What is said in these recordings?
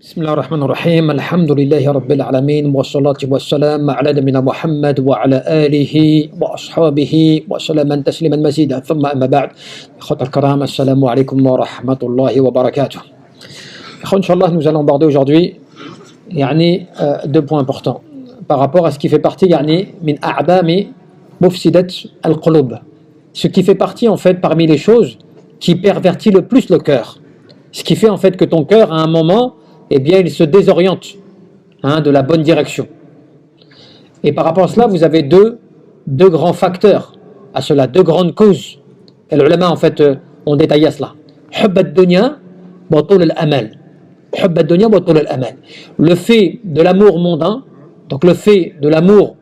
بسم الله الرحمن الرحيم الحمد لله رب العالمين والصلاة والسلام على نبينا محمد وعلى آله وأصحابه وسلم تسليما مزيدا ثم أما بعد إخوة الكرام السلام عليكم ورحمة الله وبركاته. Inch'Allah, nous allons aborder aujourd'hui deux points importants par rapport à ce qui fait partie min a'dami mufsidat al-qulub, ce qui fait partie en fait parmi les choses qui pervertit le plus le cœur, ce qui fait en fait que ton cœur à un moment il se désoriente de la bonne direction. Et par rapport à cela, vous avez deux grands facteurs à cela, deux grandes causes. Et les ulama en fait ont détaillé cela. Hubb ad-dunya wa tul al-amal. Hubb ad-dunya wa tul al-amal. Le fait de l'amour mondain, donc le fait de l'amour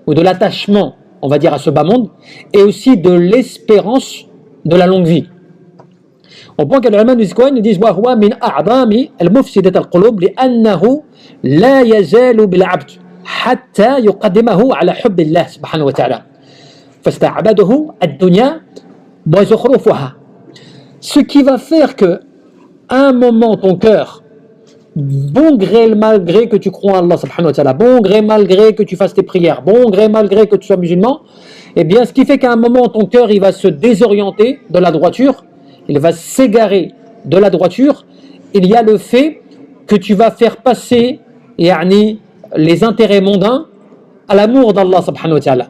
ou de l'attachement, on va dire, à ce bas monde, et aussi de l'espérance de la longue vie. Au point que les ulama nous disent وهو من أعظم المفسدة القلوب لأنه لا يزال بالعبد حتى يقدمه على حب الله سبحانه وتعالى فاستعبده الدنيا وزخرفها. Ce qui va faire que à un moment ton cœur, bon gré malgré que tu crois en Allah subhanahu wa ta'ala, bon gré malgré que tu fasses tes prières, bon gré malgré que tu sois musulman, ce qui fait qu'à un moment ton cœur il va se désorienter de la droiture, il va s'égarer de la droiture. Il y a le fait que tu vas faire passer les intérêts mondains à l'amour d'Allah subhanahu wa ta'ala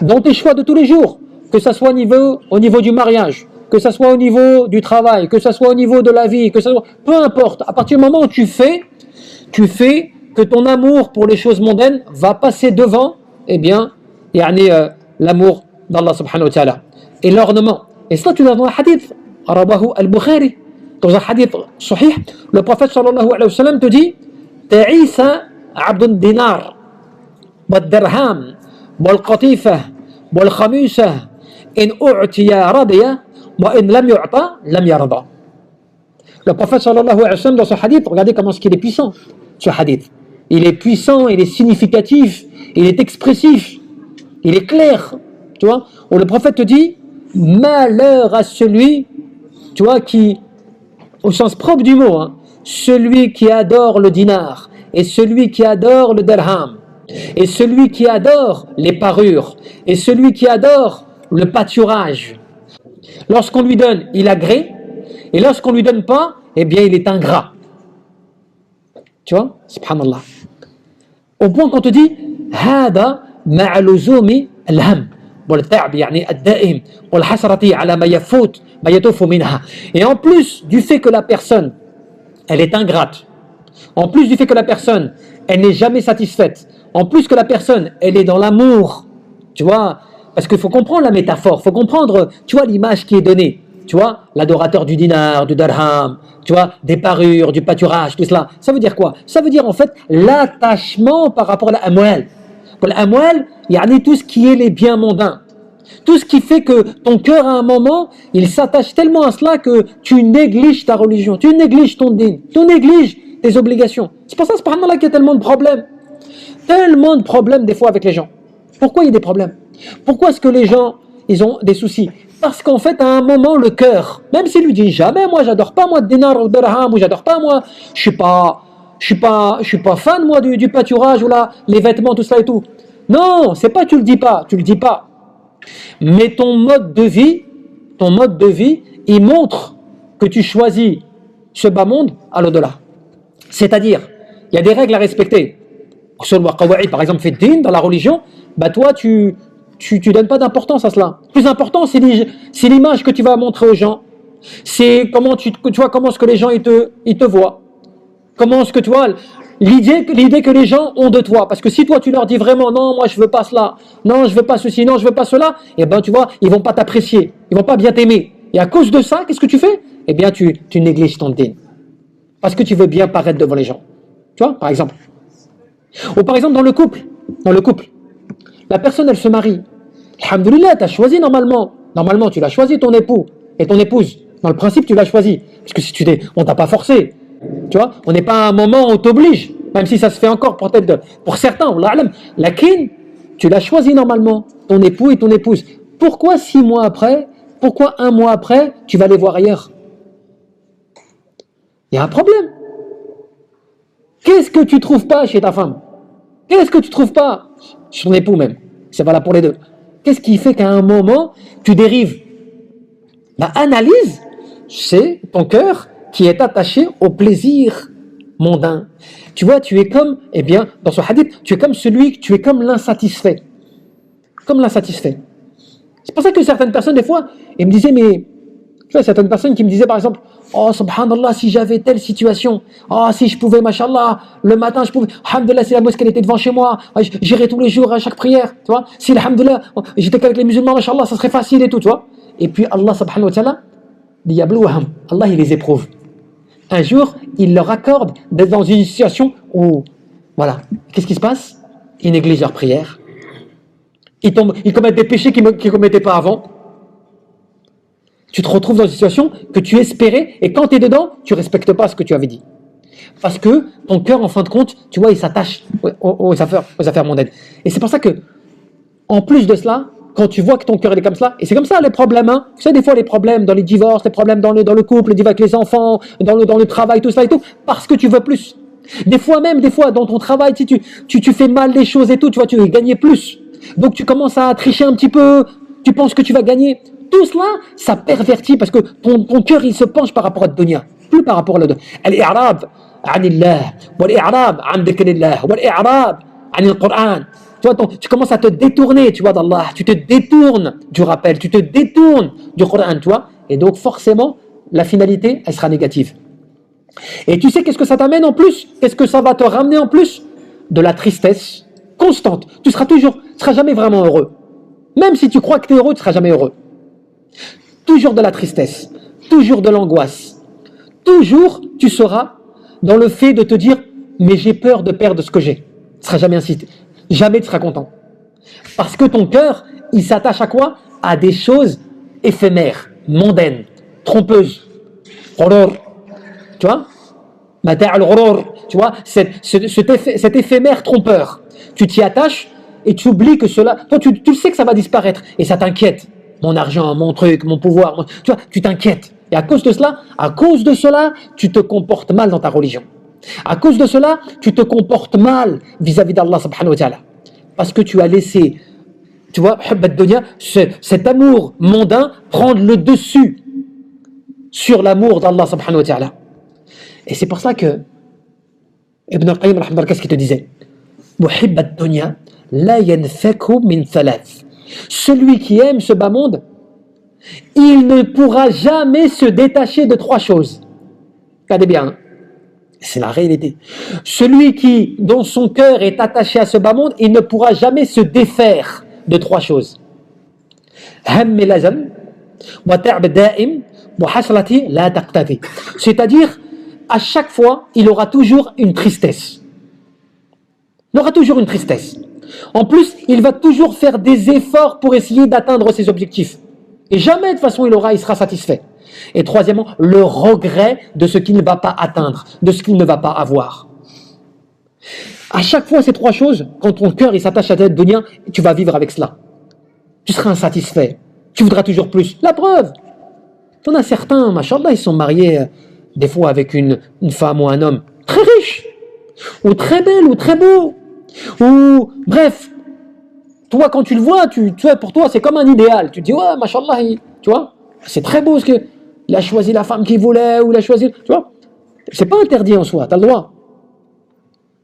dans tes choix de tous les jours, que ce soit au niveau du mariage, que ce soit au niveau du travail, que ce soit au niveau de la vie, que ce soit, peu importe, à partir du moment où tu fais que ton amour pour les choses mondaines va passer devant l'amour d'Allah subhanahu wa ta'ala et l'ornement. Et cela, tu l'as dans un hadith, Rawahu al-Bukhari, dans un hadith sahih, le prophète sallallahu alayhi wa sallam te dit Ta'isa abdun dinar, wal dirham, wal qatifa, wal khamisa, in u'tiya radiya, wa in lam yu'ta, lam yarda. Le prophète sallallahu alayhi wa sallam, dans ce hadith, regardez comment il est puissant, ce hadith. Il est puissant, il est significatif, il est expressif, il est clair, tu vois, où le prophète te dit malheur à celui, tu vois, qui, au sens propre du mot, celui qui adore le dinar, et celui qui adore le dirham, et celui qui adore les parures, et celui qui adore le pâturage. Lorsqu'on lui donne, il agrée, et lorsqu'on lui donne pas, il est ingrat. Tu vois, subhanallah. Au point qu'on te dit, hada ma'aluzumi al-ham. Et en plus du fait que la personne elle est ingrate, en plus du fait que la personne elle n'est jamais satisfaite, en plus que la personne elle est dans l'amour, tu vois, parce qu'il faut comprendre la métaphore, il faut comprendre, tu vois, l'image qui est donnée, tu vois, l'adorateur du dinar, du dirham, tu vois, des parures, du pâturage, tout cela, ça veut dire quoi? Ça veut dire en fait l'attachement par rapport à l'amwal. L'amwal, tout ce qui est les biens mondains. Tout ce qui fait que ton cœur, à un moment, il s'attache tellement à cela que tu négliges ta religion, tu négliges ton din, tu négliges tes obligations. C'est pour ça, subhanallah, qu'il y a tellement de problèmes. Tellement de problèmes des fois avec les gens. Pourquoi il y a des problèmes? Pourquoi est-ce que les gens, ils ont des soucis? Parce qu'en fait, à un moment, le cœur, même s'il lui dit jamais, moi, j'adore pas, moi, dinar ou dirham, ou j'adore pas, moi, je suis pas fan, moi, du pâturage ou là, les vêtements, tout ça et tout. Non, c'est pas tu le dis pas. Mais ton mode de vie, il montre que tu choisis ce bas monde à l'au-delà. C'est-à-dire, il y a des règles à respecter. Par exemple, fait din dans la religion, toi, tu donnes pas d'importance à cela. Le plus important, c'est l'image que tu vas montrer aux gens. C'est comment tu vois comment est-ce que les gens ils te voient. Comment est-ce que tu vois l'idée que les gens ont de toi, parce que si toi tu leur dis vraiment non, moi je veux pas cela, non je veux pas ceci, non je veux pas cela, tu vois, ils vont pas t'apprécier, ils vont pas bien t'aimer. Et à cause de ça, qu'est-ce que tu fais? Tu négliges ton din, parce que tu veux bien paraître devant les gens. Tu vois, par exemple. Ou par exemple dans le couple, la personne elle se marie. Alhamdoulilah, tu as choisi normalement tu l'as choisi ton époux et ton épouse. Dans le principe tu l'as choisi, parce que si on t'a pas forcé. Tu vois, on n'est pas à un moment où on t'oblige, même si ça se fait encore peut-être pour certains. Lakin, tu l'as choisi normalement, ton époux et ton épouse. Pourquoi 6 mois après, pourquoi 1 mois après, tu vas les voir ailleurs? Il y a un problème. Qu'est-ce que tu trouves pas chez ta femme? Qu'est-ce que tu trouves pas chez ton époux même? C'est valable pour les deux. Qu'est-ce qui fait qu'à un moment, tu dérives? La analyse, c'est ton cœur qui est attaché au plaisir mondain. Tu vois, tu es comme, eh bien, dans ce hadith, tu es comme l'insatisfait. Comme l'insatisfait. C'est pour ça que certaines personnes, des fois, ils me disaient, mais, tu vois, certaines personnes qui me disaient, par exemple, oh, subhanallah, si j'avais telle situation, oh, si je pouvais, mashallah, le matin, je pouvais, alhamdulillah, si la mosquée était devant chez moi, j'irais tous les jours à chaque prière, tu vois, si, alhamdulillah, j'étais qu'avec les musulmans, mashallah, ça serait facile et tout, tu vois. Et puis, Allah, subhanahu wa ta'ala, Allah, il les éprouve. Un jour, il leur accorde d'être dans une situation où, voilà, qu'est-ce qui se passe? Ils négligent leur prière. Ils commettent des péchés qu'ils ne commettaient pas avant. Tu te retrouves dans une situation que tu espérais, et quand tu es dedans, tu ne respectes pas ce que tu avais dit. Parce que ton cœur, en fin de compte, tu vois, il s'attache aux affaires mondaines. Et c'est pour ça que, en plus de cela, quand tu vois que ton cœur est comme cela, et c'est comme ça les problèmes, hein. Tu sais, des fois les problèmes dans les divorces, les problèmes dans le couple, les divorces avec les enfants, dans le travail, tout ça et tout, parce que tu veux plus. Des fois dans ton travail, tu fais mal les choses et tout, tu vois, tu veux gagner plus. Donc tu commences à tricher un petit peu, tu penses que tu vas gagner. Tout cela, ça pervertit parce que ton cœur, il se penche par rapport à la dunya, plus par rapport à l'autre. Al-i'rab anillah, wal-i'rab an dhikrillah, wal-i'rab anil Qur'an. Tu commences à te détourner, tu vois, d'Allah. Tu te détournes du rappel, tu te détournes du Coran, tu vois. Et donc, forcément, la finalité, elle sera négative. Et tu sais qu'est-ce que ça t'amène en plus? Qu'est-ce que ça va te ramener en plus? De la tristesse constante. Tu seras jamais vraiment heureux. Même si tu crois que tu es heureux, tu ne seras jamais heureux. Toujours de la tristesse, toujours de l'angoisse. Toujours, tu seras dans le fait de te dire, mais j'ai peur de perdre ce que j'ai. Tu ne seras jamais incité. Jamais tu seras content. Parce que ton cœur, il s'attache à quoi? À des choses éphémères, mondaines, trompeuses. Tu vois? Tu vois, cet éphémère trompeur. Tu t'y attaches et tu oublies que cela... Toi, tu sais que ça va disparaître et ça t'inquiète. Mon argent, mon truc, mon pouvoir, tu vois, tu t'inquiètes. Et à cause de cela, tu te comportes mal dans ta religion. À cause de cela, tu te comportes mal vis-à-vis d'Allah subhanahu wa ta'ala. Parce que tu as laissé, tu vois, cet amour mondain prendre le dessus sur l'amour d'Allah subhanahu wa ta'ala. Et c'est pour ça que Ibn al-Qayyim, qu'est-ce qu'il te disait? Muhib ad-dunya la yanfaku min thalath. Celui qui aime ce bas monde, il ne pourra jamais se détacher de trois choses. Regardez bien, hein. C'est la réalité. Celui dont son cœur est attaché à ce bas monde, il ne pourra jamais se défaire de trois choses. C'est-à-dire, à chaque fois, il aura toujours une tristesse. Il aura toujours une tristesse. En plus, il va toujours faire des efforts pour essayer d'atteindre ses objectifs. Et jamais, de toute façon, il sera satisfait. Et troisièmement, le regret de ce qu'il ne va pas atteindre, de ce qu'il ne va pas avoir. À chaque fois, ces trois choses, quand ton cœur il s'attache à ta dunya, tu vas vivre avec cela. Tu seras insatisfait. Tu voudras toujours plus. La preuve, tu en as certains, machallah, ils sont mariés des fois avec une femme ou un homme très riche, ou très belle, ou très beau, ou bref. Toi, quand tu le vois, tu vois, pour toi, c'est comme un idéal. Tu te dis, ouais, machallah, tu vois, c'est très beau ce que... Il a choisi la femme qu'il voulait, ou il a choisi... Tu vois, c'est pas interdit en soi, tu as le droit.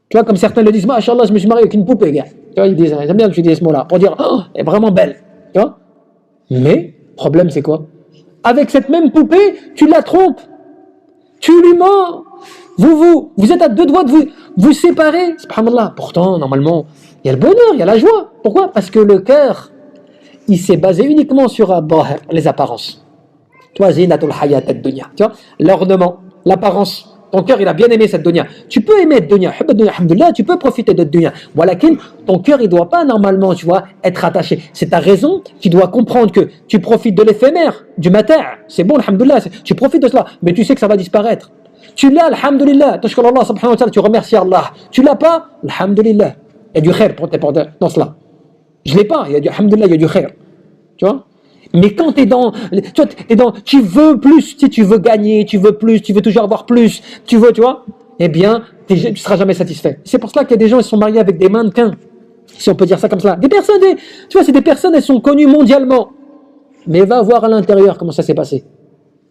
Tu vois, comme certains le disent, machallah, je me suis marié avec une poupée, gars. Tu vois, ils aiment bien que tu dises ce mot-là, pour dire, oh, elle est vraiment belle. Tu vois. Mais, le problème, c'est quoi? Avec cette même poupée, tu la trompes. Tu lui mens. Vous êtes à deux doigts de vous séparer. Subhanallah. Pourtant, normalement, il y a le bonheur, il y a la joie. Pourquoi? Parce que le cœur, il s'est basé uniquement sur les apparences. Toi, zinatul hayat ad-dunya. Tu vois, l'ornement, l'apparence. Ton cœur, il a bien aimé cette dunya. Tu peux aimer cette dunya, alhamdoulilah, tu peux profiter de cette dunya. Voilà, ton cœur, il ne doit pas normalement, tu vois, être attaché. C'est ta raison qui doit comprendre que tu profites de l'éphémère, du matin. C'est bon, alhamdoulilah, tu profites de cela, mais tu sais que ça va disparaître. Tu l'as, alhamdoulilah, tashkur Allah subhanahu wa ta'ala, tu remercies Allah. Tu l'as pas, alhamdoulilah. Il y a du khair dans cela. Je l'ai pas, il y a du alhamdoulilah, il y a du khair. Tu vois? Mais quand tu veux plus, tu veux gagner, tu veux plus, tu veux toujours avoir plus, tu vois, eh bien, tu ne seras jamais satisfait. C'est pour cela qu'il y a des gens qui sont mariés avec des mannequins, si on peut dire ça comme ça. Des personnes, tu vois, c'est des personnes, elles sont connues mondialement. Mais va voir à l'intérieur comment ça s'est passé.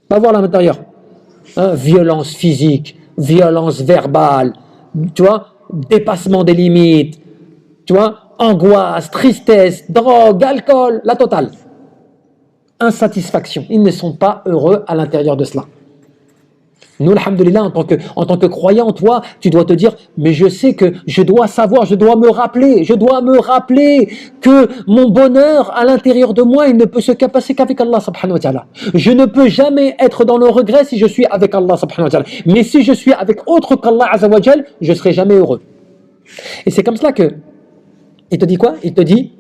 Va voir à l'intérieur. Hein, violence physique, violence verbale, tu vois, dépassement des limites, tu vois, angoisse, tristesse, drogue, alcool, la totale. Insatisfaction. Ils ne sont pas heureux à l'intérieur de cela. Nous, alhamdoulilah, en tant que croyant, toi, tu dois te dire, mais je sais que je dois savoir, je dois me rappeler que mon bonheur à l'intérieur de moi, il ne peut se passer qu'avec Allah subhanahu wa ta'ala. Je ne peux jamais être dans le regret si je suis avec Allah subhanahu wa ta'ala. Mais si je suis avec autre qu'Allah azza wa jal, je ne serai jamais heureux. Et c'est comme cela que, il te dit quoi? Il te dit,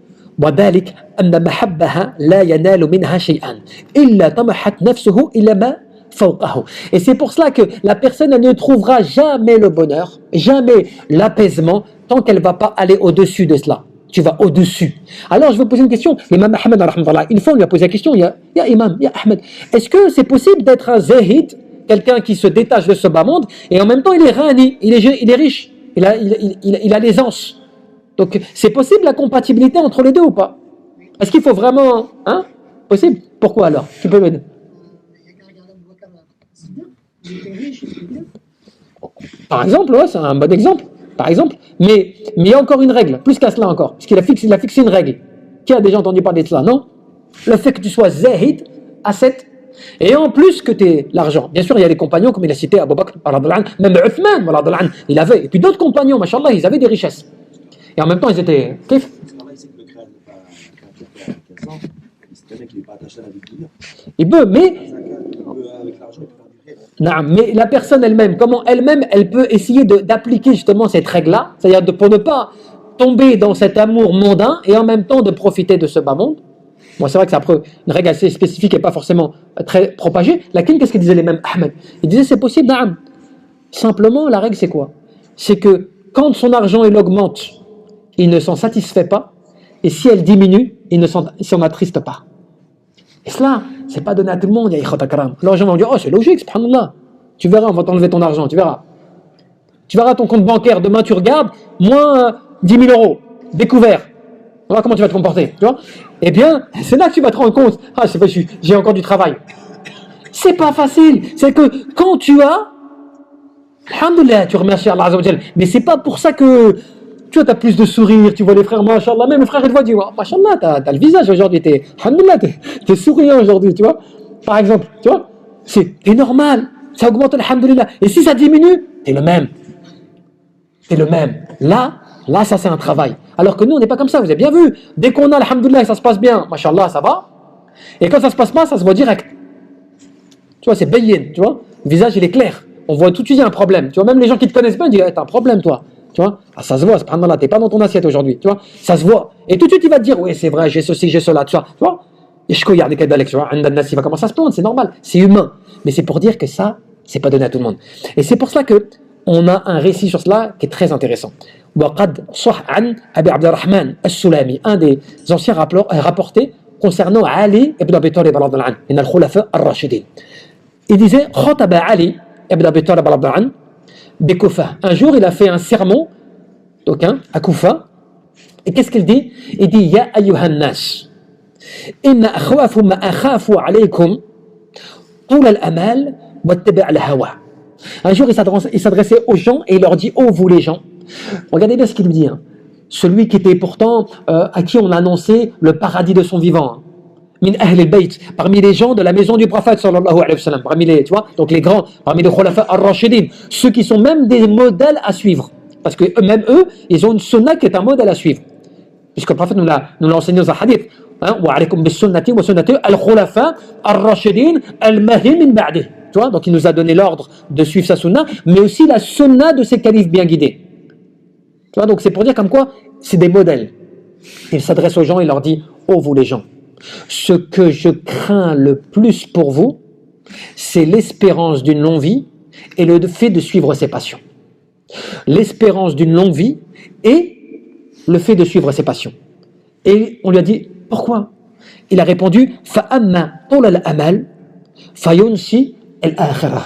وَذَلِكَ أَنَّ مَحَبَّهَا لَا يَنَالُ مِنْهَا شَيْئًا إِلَّا طَمَحَتْ نَفْسُهُ إِلَّا مَا فوقه. Et c'est pour cela que la personne elle ne trouvera jamais le bonheur, jamais l'apaisement, tant qu'elle ne va pas aller au-dessus de cela. Tu vas au-dessus. Alors je vais poser une question. L'imam Ahmed, une fois on lui a posé la question, il y a Imam, il y a Ahmed, est-ce que c'est possible d'être un zahid, quelqu'un qui se détache de ce bas monde, et en même temps il est rani, il est riche, il a l'aisance. Donc c'est possible la compatibilité entre les deux ou pas? Est-ce qu'il faut vraiment... Hein? Possible? Pourquoi alors? Tu peux m'aider? Par exemple, ouais, c'est un bon exemple. Par exemple, mais il y a encore une règle, plus qu'à cela encore, parce qu'il a fixé une règle. Qui a déjà entendu parler de cela, non? Le fait que tu sois zahid, ascète, et en plus que tu aies l'argent. Bien sûr, il y a des compagnons, comme il a cité Abu Bakr, même Uthman, il avait, et puis d'autres compagnons, machallah, ils avaient des richesses. Et en même temps, ils étaient... Kif? Il peut, mais... Non, mais la personne elle-même, comment elle-même, elle peut essayer d'appliquer justement cette règle-là, c'est-à-dire pour ne pas tomber dans cet amour mondain et en même temps de profiter de ce bas monde. Bon, c'est vrai que c'est après une règle assez spécifique et pas forcément très propagée. Laquelle, qu'est-ce qu'il disait les mêmes Ahmed? Il disait c'est possible, naam. Simplement, la règle c'est quoi? C'est que quand son argent il augmente, il ne s'en satisfait pas, et si elle diminue, il ne s'en attriste pas. Et cela, c'est pas donné à tout le monde, ya ikhwata karam. Alors les gens vont dire, oh c'est logique, subhanallah. Tu verras, on va t'enlever ton argent, tu verras. Tu verras ton compte bancaire, demain tu regardes, moins 10 000 euros, découvert. On va comment tu vas te comporter, tu vois? Eh bien, c'est là que tu vas te rendre compte, ah c'est pas, j'ai encore du travail. C'est pas facile, c'est que quand tu as, alhamdoulilah, tu remercies Allah azza wa jal, mais c'est pas pour ça que tu vois, tu as plus de sourire, tu vois les frères, machallah, même le frère, il te voit, dit, machallah, tu as le visage aujourd'hui, t'es souriant aujourd'hui, tu vois. Par exemple, tu vois, t'es normal, ça augmente, alhamdoulilah. Et si ça diminue, t'es le même. T'es le même. Là, ça c'est un travail. Alors que nous, on n'est pas comme ça, vous avez bien vu. Dès qu'on a, alhamdoulilah, ça se passe bien, machallah, ça va. Et quand ça se passe pas, ça se voit direct. Tu vois, c'est bayyin, tu vois. Le visage, il est clair. On voit tout de suite, il y a un problème. Tu vois, même les gens qui te connaissent bien, ils disent, t'as un problème, toi. Tu vois, ah, ça se voit, subhanallah, t'es pas dans ton assiette aujourd'hui, tu vois, ça se voit. Et tout de suite, il va te dire, oui, c'est vrai, j'ai ceci, j'ai cela, tu vois. Et je regarde tu vois, il va commencer à se plaindre, c'est normal, c'est humain. Mais c'est pour dire que ça, c'est pas donné à tout le monde. Et c'est pour cela que on a un récit sur cela qui est très intéressant. وقد صح عن أبي عبد الرحمن السلامي, un des anciens rapportés concernant Ali ibn Abi Talib radhiyallahu anhu, من الخلفاء الراشدين. Il disait, خطب علي ibn Abi Talib radhiyallahu anhu de Koufa. Un jour, il a fait un sermon, donc à Koufa. Et qu'est-ce qu'il dit? Il dit Ya ayyuhan nas, inna akhwafu ma akhafu alaykum طول الأمال واتبع الهوى. Un jour, il s'adressait aux gens et il leur dit, oh vous les gens, regardez bien ce qu'il lui dit. Hein. Celui qui était pourtant à qui on a annoncé le paradis de son vivant. Hein. Min ahl al-bayt, parmi les gens de la maison du prophète sallallahu alayhi wa sallam, parmi les, tu vois, donc les grands, parmi les khulafa ar-rashidin, ceux qui sont même des modèles à suivre, parce que même eux, ils ont une sunna qui est un modèle à suivre, puisque le prophète nous l'a enseigné dans un hadith, wa alaykum bis sunnati wa sunnati al-khulafa ar-rashidin al-mahdi min ba'di, tu vois, donc il nous a donné l'ordre de suivre sa sunna, mais aussi la sunna de ses califes bien guidés, tu vois, donc c'est pour dire comme quoi, c'est des modèles. Il s'adresse aux gens et leur dit, oh vous les gens, ce que je crains le plus pour vous, c'est l'espérance d'une longue vie et le fait de suivre ses passions. L'espérance d'une longue vie et le fait de suivre ses passions. Et on lui a dit, pourquoi? Il a répondu, فَأَمَّا طُولَ الْأَمَلْ فَيُنْسِي الْآخِرَةِ.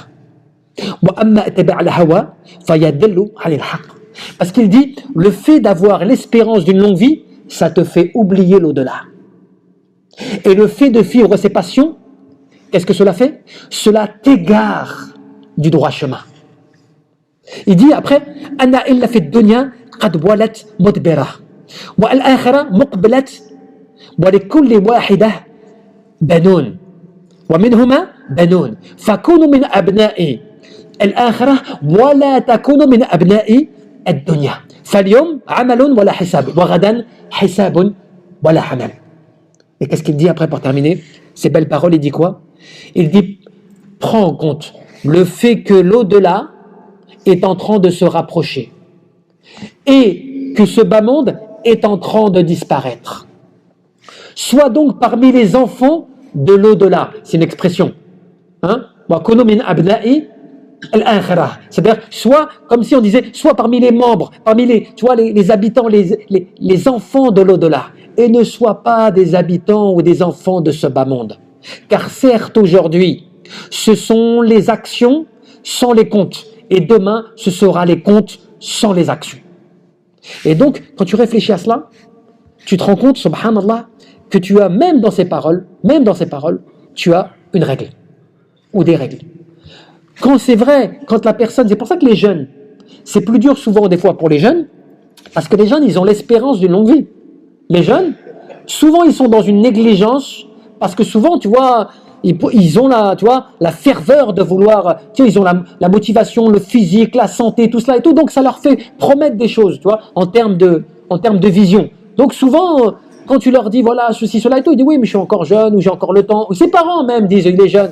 Parce qu'il dit, le fait d'avoir l'espérance d'une longue vie, ça te fait oublier l'au-delà. Et le fait de vivre ses passions, qu'est-ce que cela fait? Cela t'égare du droit chemin. Il dit après, Anna illa fi dunya qad walat mudbira wa al-akhirah muqbilat wa li kulli wahidah banun wa minhuma banun fakunu min abna'i al-akhirah wa la takunu min abna'i ad-dunya فاليوم عمل ولا حساب وغدا حساب ولا عمل. Et qu'est-ce qu'il dit après pour terminer ces belles paroles? Il dit quoi? Il dit, prends en compte le fait que l'au-delà est en train de se rapprocher et que ce bas monde est en train de disparaître. Sois donc parmi les enfants de l'au-delà. C'est une expression. Hein? C'est-à-dire, soit, comme si on disait, soit parmi les membres, parmi les, tu vois, les habitants, les enfants de l'au-delà, et ne sois pas des habitants ou des enfants de ce bas monde. Car certes, aujourd'hui, ce sont les actions sans les comptes, et demain, ce sera les comptes sans les actions. Et donc, quand tu réfléchis à cela, tu te rends compte, subhanallah, que tu as, même dans ces paroles, tu as une règle, ou des règles. Quand c'est vrai, quand la personne, c'est pour ça que les jeunes, c'est plus dur souvent des fois pour les jeunes, parce que les jeunes, ils ont l'espérance d'une longue vie. Les jeunes, souvent, ils sont dans une négligence, parce que souvent, tu vois, ils ont la ferveur de vouloir, tu vois, ils ont la motivation, le physique, la santé, tout cela et tout, donc ça leur fait promettre des choses, tu vois, en termes de vision. Donc souvent, quand tu leur dis, voilà, ceci, cela et tout, ils disent, oui, mais je suis encore jeune, ou j'ai encore le temps, ou ses parents même disent, il est jeune.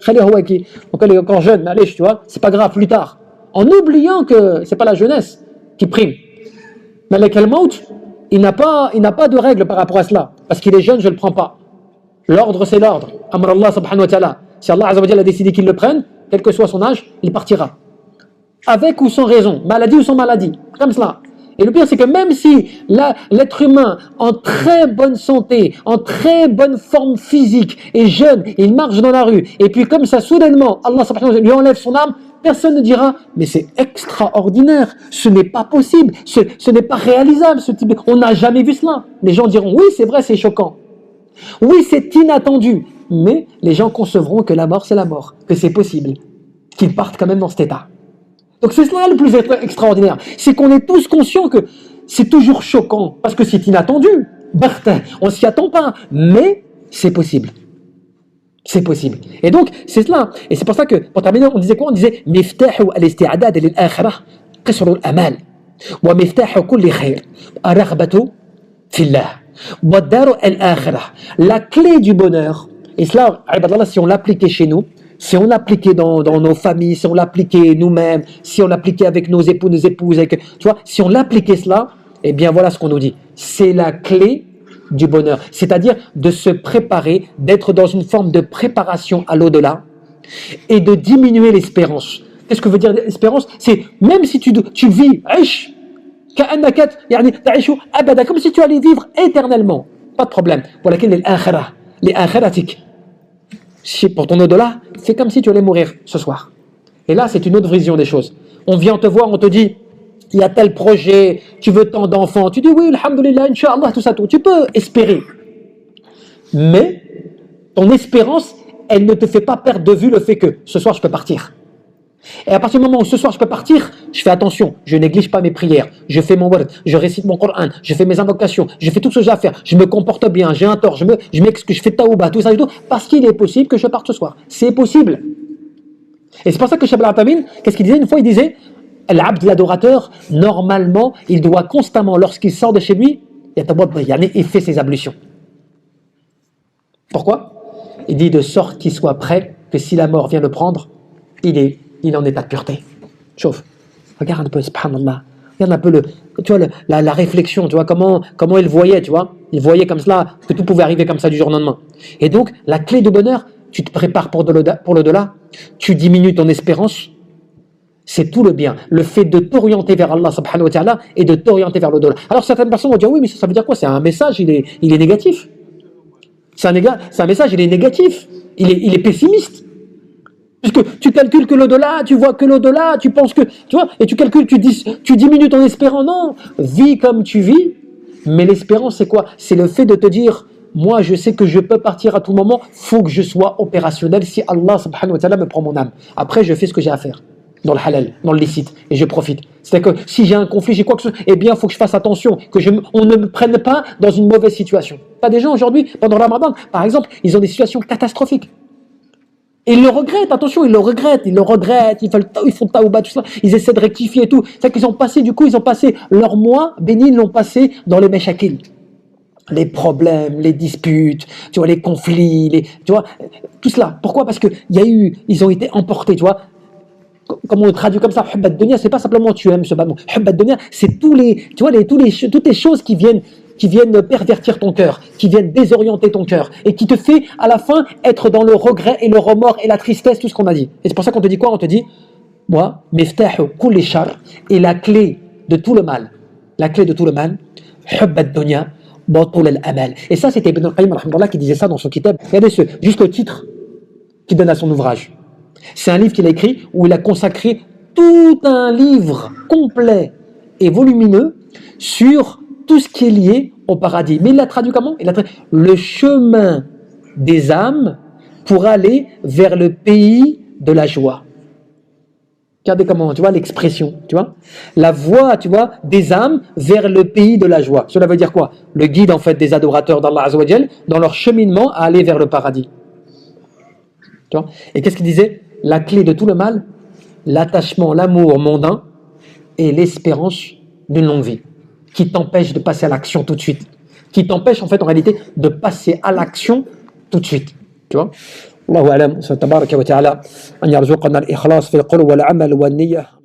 Donc elle est encore jeune, mais allez, tu vois, c'est pas grave, plus tard. En oubliant que c'est pas la jeunesse qui prime. Malak al-Maut, il n'a pas de règle par rapport à cela. Parce qu'il est jeune, je ne le prends pas. L'ordre, c'est l'ordre. Amr Allah subhanahu wa ta'ala. Si Allah azza wa jalla a décidé qu'il le prenne, quel que soit son âge, il partira. Avec ou sans raison, maladie ou sans maladie. Comme cela. Et le pire, c'est que même si l'être humain, en très bonne santé, en très bonne forme physique, est jeune, il marche dans la rue, et puis comme ça, soudainement, Allah lui enlève son âme, personne ne dira, mais c'est extraordinaire, ce n'est pas possible, ce n'est pas réalisable, ce type on n'a jamais vu cela. Les gens diront, oui, c'est vrai, c'est choquant. Oui, c'est inattendu. Mais les gens concevront que la mort, c'est la mort, que c'est possible, qu'ils partent quand même dans cet état. Donc c'est cela le plus extraordinaire, c'est qu'on est tous conscients que c'est toujours choquant, parce que c'est inattendu, on ne s'y attend pas, mais c'est possible. C'est possible. Et donc, c'est cela. Et c'est pour ça que, pour terminer, on disait quoi? On disait « Miftahu al-isti'adad lil-akhirah qisru al-amal wa miftahu kulli khayr ar-raghbatu fillah wa daru al-akhirah » La clé du bonheur, et cela, ibadallah, si on l'appliquait chez nous, si on l'appliquait dans nos familles, si on l'appliquait nous-mêmes, si on l'appliquait avec nos époux, nos épouses, tu vois, si on l'appliquait cela, eh bien voilà ce qu'on nous dit. C'est la clé du bonheur. C'est-à-dire de se préparer, d'être dans une forme de préparation à l'au-delà et de diminuer l'espérance. Qu'est-ce que veut dire l'espérance? C'est même si tu vis, comme si tu allais vivre éternellement. Pas de problème. Pour laquelle les akhiratik. Pour ton au-delà, fais comme si tu allais mourir ce soir. Et là, c'est une autre vision des choses. On vient te voir, on te dit, il y a tel projet, tu veux tant d'enfants. Tu dis oui, alhamdoulilah, incha'Allah, tout ça, tout. Tu peux espérer. Mais ton espérance, elle ne te fait pas perdre de vue le fait que ce soir, je peux partir. Et à partir du moment où ce soir, je peux partir, je fais attention, je néglige pas mes prières, je fais mon word, je récite mon Coran, je fais mes invocations, je fais tout ce que j'ai à faire, je me comporte bien, j'ai un tort, je m'excuse, je fais taouba, tout ça et tout, parce qu'il est possible que je parte ce soir. C'est possible. Et c'est pour ça que Cheikh Al-Athami, qu'est-ce qu'il disait? Une fois, il disait, l'abd, l'adorateur, normalement, il doit constamment, lorsqu'il sort de chez lui, il fait ses ablutions. Pourquoi? Il dit de sorte qu'il soit prêt, que si la mort vient le prendre, il est en état de pureté. Chauffe. Regarde un peu, subhanallah. Regarde un peu tu vois, la réflexion, tu vois, comment il voyait, tu vois. Il voyait comme cela, que tout pouvait arriver comme ça du jour au lendemain. Et donc, la clé du bonheur, tu te prépares pour l'au-delà, tu diminues ton espérance, c'est tout le bien. Le fait de t'orienter vers Allah subhanahu wa ta'ala et de t'orienter vers l'au-delà. Alors certaines personnes vont dire, oui, mais ça veut dire quoi? C'est un message, il est négatif. C'est un message, il est négatif. Il est pessimiste. Puisque tu calcules que l'au-delà, tu vois que l'au-delà, tu penses que, tu vois, et tu calcules, tu diminues ton espérance. Non, vis comme tu vis, mais l'espérance, c'est quoi? C'est le fait de te dire, moi, je sais que je peux partir à tout moment, faut que je sois opérationnel si Allah subhanahu wa ta'ala me prend mon âme. Après, je fais ce que j'ai à faire, dans le halal, dans le licite, et je profite. C'est-à-dire que si j'ai un conflit, j'ai quoi que ce soit, eh bien, il faut que je fasse attention, on ne me prenne pas dans une mauvaise situation. Pas des gens aujourd'hui, pendant le Ramadan, par exemple, ils ont des situations catastrophiques. Et ils le regrettent, attention, ils le regrettent, ils font taouba, tout ça, ils essaient de rectifier et tout. C'est qu'ils ont passé, du coup, ils ont passé leur mois béni, ils l'ont passé dans les meshakil. Les problèmes, les disputes, tu vois, les conflits, tu vois, tout cela. Pourquoi? Parce que ils ont été emportés, tu vois. Comme on le traduit comme ça, hubbat dunya, c'est pas simplement tu aimes ce ballon. Hubbat dunya, c'est toutes les choses qui viennent pervertir ton cœur, qui viennent désorienter ton cœur et qui te fait à la fin être dans le regret et le remords et la tristesse, tout ce qu'on a dit. Et c'est pour ça qu'on te dit quoi? On te dit, moi, miftahu kulli shar, et la clé de tout le mal, hubbat dunya, batul al-amal. Et ça, c'était Ibn al-Qayyim rahimahullah qui disait ça dans son kitab. Regardez juste le titre qu'il donne à son ouvrage. C'est un livre qu'il a écrit où il a consacré tout un livre complet et volumineux sur tout ce qui est lié au paradis. Mais il l'a traduit comment? Il a traduit le chemin des âmes pour aller vers le pays de la joie. Regardez comment, tu vois, l'expression, tu vois. La voie, tu vois, des âmes vers le pays de la joie. Cela veut dire quoi? Le guide, en fait, des adorateurs d'Allah Azza wa Jal dans leur cheminement à aller vers le paradis. Tu vois? Et qu'est-ce qu'il disait? La clé de tout le mal, l'attachement, l'amour mondain et l'espérance d'une longue vie, qui t'empêche de passer à l'action tout de suite, qui t'empêche en fait en réalité de passer à l'action tout de suite. Tu vois? Allahu a'lam, tabaraka wa ta'ala, an yarzuqana al-ikhlas fi al-qawl wal 'amal wal niyyah.